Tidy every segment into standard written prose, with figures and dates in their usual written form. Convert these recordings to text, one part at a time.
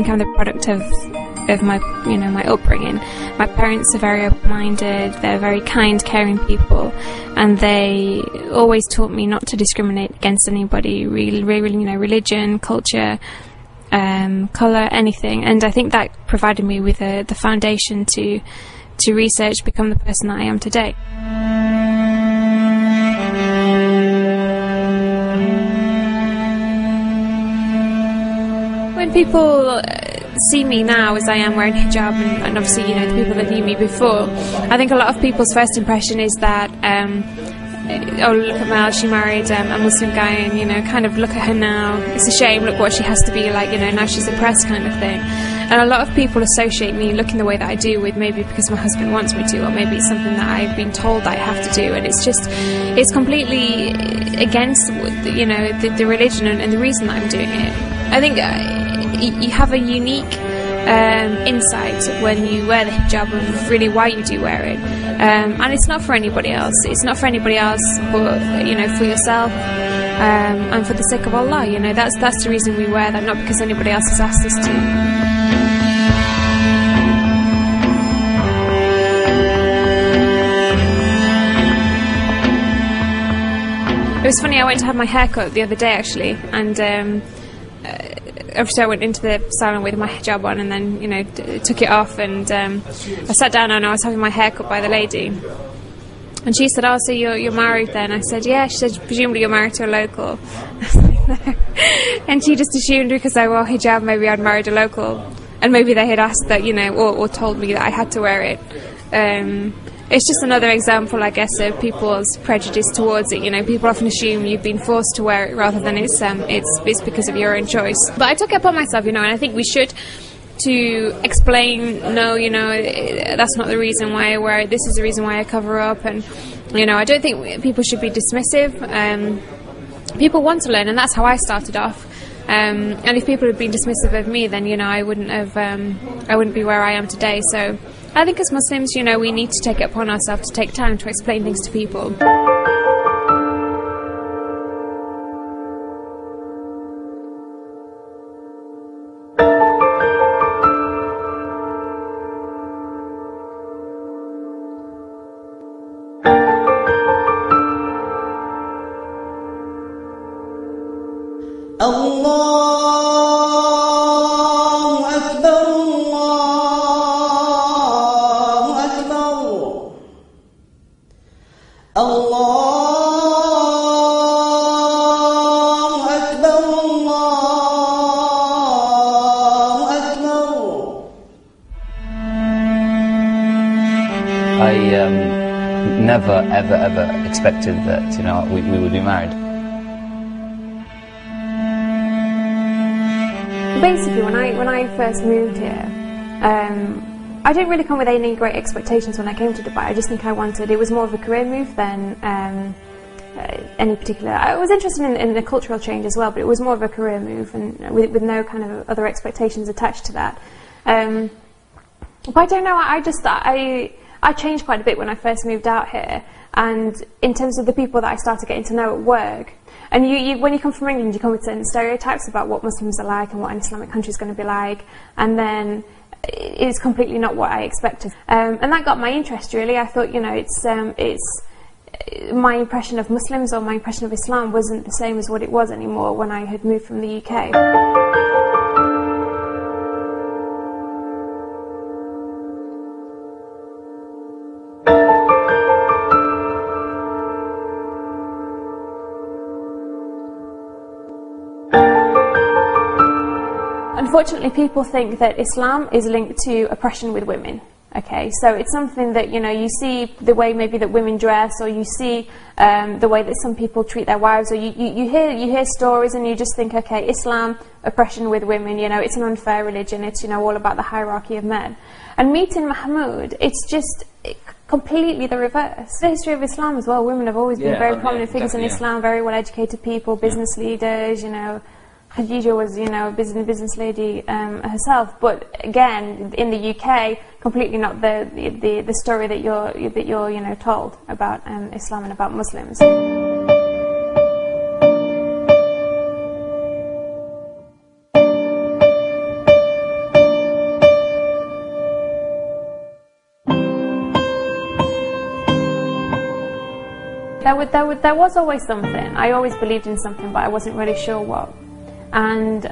think I'm the product of my, you know, my upbringing. My parents are very open-minded, they're very kind, caring people, and they always taught me not to discriminate against anybody, really, you know, religion, culture, colour, anything. And I think that provided me with the foundation to research, become the person that I am today. When people see me now as I am wearing hijab, and obviously, you know, the people that knew me before, I think a lot of people's first impression is that oh, look at Mel, she married a Muslim guy, and, you know, kind of look at her now, it's a shame, look what she has to be like, you know, now she's oppressed, kind of thing. And a lot of people associate me looking the way that I do with maybe because my husband wants me to, or maybe it's something that I've been told that I have to do, and it's completely against, you know, the religion and the reason that I'm doing it. I think you have a unique insight when you wear the hijab of really why you do wear it, and it's not for anybody else. It's not for anybody else, but, you know, for yourself, and for the sake of Allah. You know, that's the reason we wear that, not because anybody else has asked us to. It was funny, I went to have my hair cut the other day actually, and obviously I went into the salon with my hijab on, and then, you know, took it off, and I sat down and I was having my hair cut by the lady, and she said, oh, so you're married then? I said, yeah. She said, presumably you're married to a local. I was like, no. And she just assumed because I wore hijab maybe I'd married a local, and maybe they had asked that, you know, or told me that I had to wear it. It's just another example, I guess, of people's prejudice towards it. You know, people often assume you've been forced to wear it rather than it's because of your own choice. But I took it upon myself, you know, and I think we should to explain, no, you know, that's not the reason why I wear it, this is the reason why I cover up. And, you know, I don't think people should be dismissive. People want to learn, and that's how I started off. And if people had been dismissive of me, then, you know, I wouldn't be where I am today. So I think as Muslims, you know, we need to take it upon ourselves to take time to explain things to people. Never, ever expected that, you know, we would be married. Basically, when I first moved here, I didn't really come with any great expectations when I came to Dubai. I just think it was more of a career move than any particular. I was interested in the cultural change as well, but it was more of a career move, and with no kind of other expectations attached to that. But I don't know. I changed quite a bit when I first moved out here, and in terms of the people that I started getting to know at work. And when you come from England, you come with certain stereotypes about what Muslims are like and what an Islamic country is going to be like, and then it's completely not what I expected. And that got my interest, really. I thought, you know, it's my impression of Muslims or my impression of Islam wasn't the same as what it was anymore when I had moved from the UK. Unfortunately, people think that Islam is linked to oppression with women. Okay, so it's something that, you know, you see the way maybe that women dress, or you see the way that some people treat their wives, or you hear stories and you just think, okay, Islam, oppression with women, you know, it's an unfair religion, it's, you know, all about the hierarchy of men. And meeting Mahmoud, it's just completely the reverse. The history of Islam as well, women have always been very prominent figures in Islam, very well educated people, business leaders, you know. Khadija was, you know, a business lady herself, but again, in the UK, completely not the story that you're you know, told about Islam and about Muslims. there was always something. I always believed in something, but I wasn't really sure what. And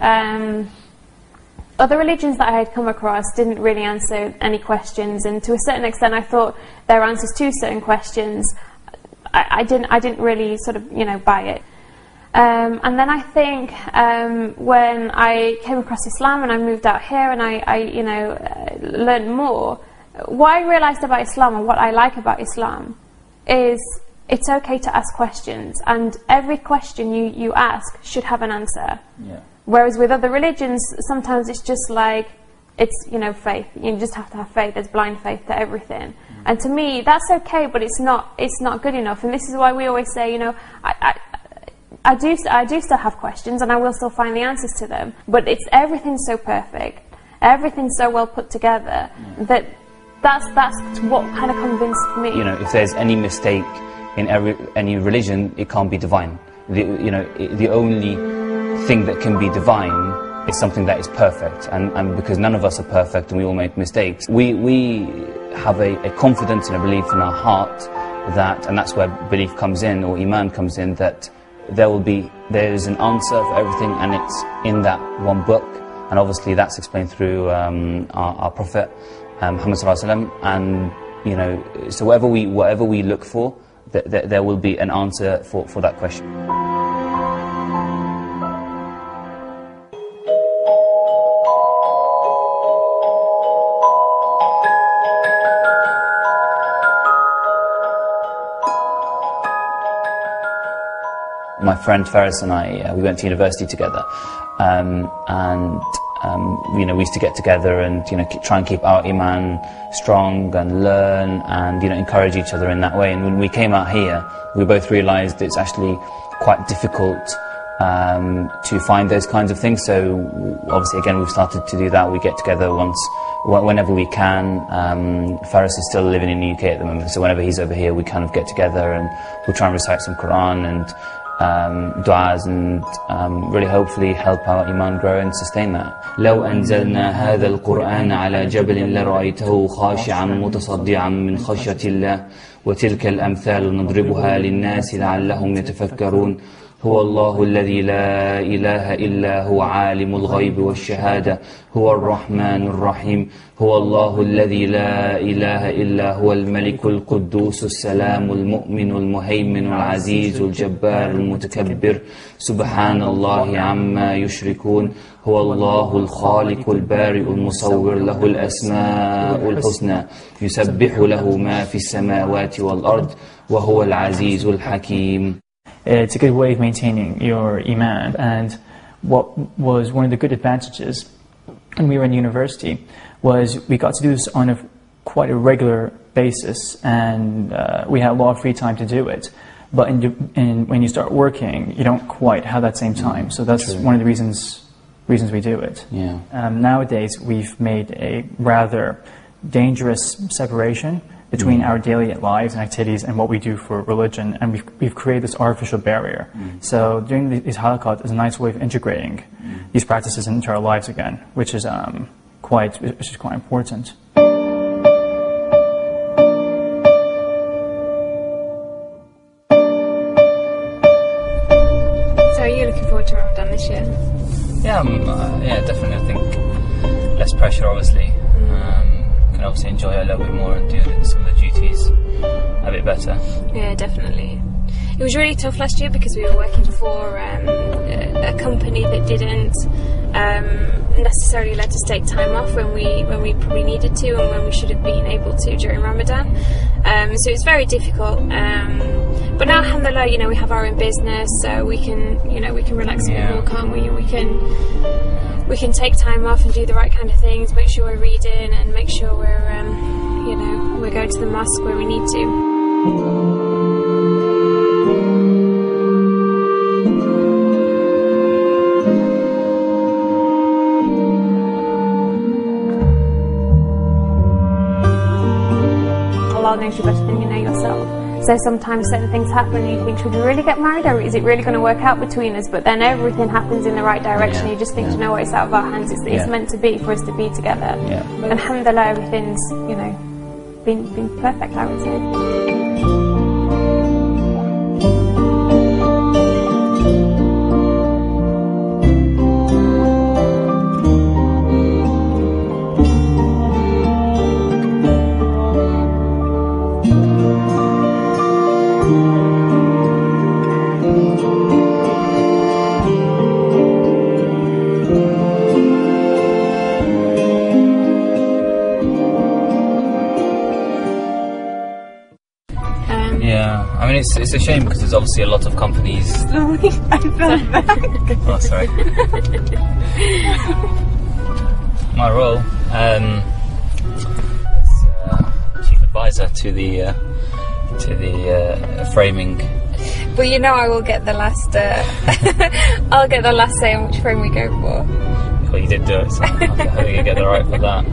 other religions that I had come across didn't really answer any questions, and to a certain extent I thought their answers to certain questions, I didn't really sort of, you know, buy it. And then I think when I came across Islam and I moved out here and I you know, learned more, what I realised about Islam and what I like about Islam is it's okay to ask questions, and every question you ask should have an answer. Yeah. Whereas with other religions, sometimes it's just like, it's, you know, faith. You just have to have faith. There's blind faith to everything. And to me, that's okay, but it's not good enough. And this is why we always say, you know, I do still have questions, and I will still find the answers to them. But everything's so perfect, everything's so well put together that's what kind of convinced me. You know, if there's any mistake in any religion, it can't be divine. The only thing that can be divine is something that is perfect, and because none of us are perfect and we all make mistakes, we have a confidence and a belief in our heart that, and that's where belief comes in, or iman comes in, that there's an answer for everything, and it's in that one book. And obviously that's explained through our Prophet Muhammad Sallallahu Alaihi Wasallam. And you know, so whatever we look for, there will be an answer for that question. My friend Faris and I, we went to university together, and you know, we used to get together and, you know, try and keep our iman strong and learn and, you know, encourage each other in that way. And when we came out here, we both realised it's actually quite difficult to find those kinds of things. So obviously, again, we've started to do that. We get together whenever we can. Faris is still living in the UK at the moment, so whenever he's over here, we kind of get together and we'll try and recite some Quran and du'as, and really hopefully help our iman grow and sustain that. لو أنزلنا هذا القرآن على جبل لرأيته خاشعا متصدعا من خشية الله وتلك الأمثال نضربها للناس لعلهم يتفكرون هو الله الذي لا إله إلا هو عالم الغيب والشهادة هو الرحمن الرحيم هو الله الذي لا إله إلا هو الملك القدوس السلام المؤمن المهيمن العزيز الجبار المتكبر سبحان الله عما يشركون هو الله الخالق البارئ المصور له الأسماء الحسنى يسبح له ما في السماوات والأرض وهو العزيز الحكيم. It's a good way of maintaining your iman. And what was one of the good advantages when we were in university was we got to do this on quite a regular basis, and we had a lot of free time to do it. But when you start working, you don't quite have that same time. So that's one of the reasons we do it. Yeah. Nowadays, we've made a rather dangerous separation between our daily lives and activities and what we do for religion, and we've created this artificial barrier. So doing these halaqat is a nice way of integrating these practices into our lives again, which is quite important. So are you looking forward to Ramadan this year? Yeah, definitely. I think less pressure, obviously. Can obviously enjoy it a little bit more and do some of the duties a bit better. Yeah, definitely. It was really tough last year because we were working for a company that didn't necessarily let us take time off when we probably needed to and when we should have been able to during Ramadan. So it's very difficult. But now, alhamdulillah, you know, we have our own business, so we can relax a bit more, can't we? We can take time off and do the right kind of things, make sure we're reading and make sure we're going to the mosque where we need to. Allah knows you better than you know yourself. So sometimes certain things happen and you think, should we really get married, or is it really going to work out between us? But then everything happens in the right direction. You just think, you know what, it's out of our hands. It's meant to be for us to be together. And alhamdulillah, everything's, you know, been perfect, I would say. it's a shame because there's obviously a lot of companies. Slowly, I fell back. Oh, sorry. My role as chief advisor to the framing. But you know, I will get the last. I'll get the last say on which frame we go for. Well, you did do it, so I think you get the right for that.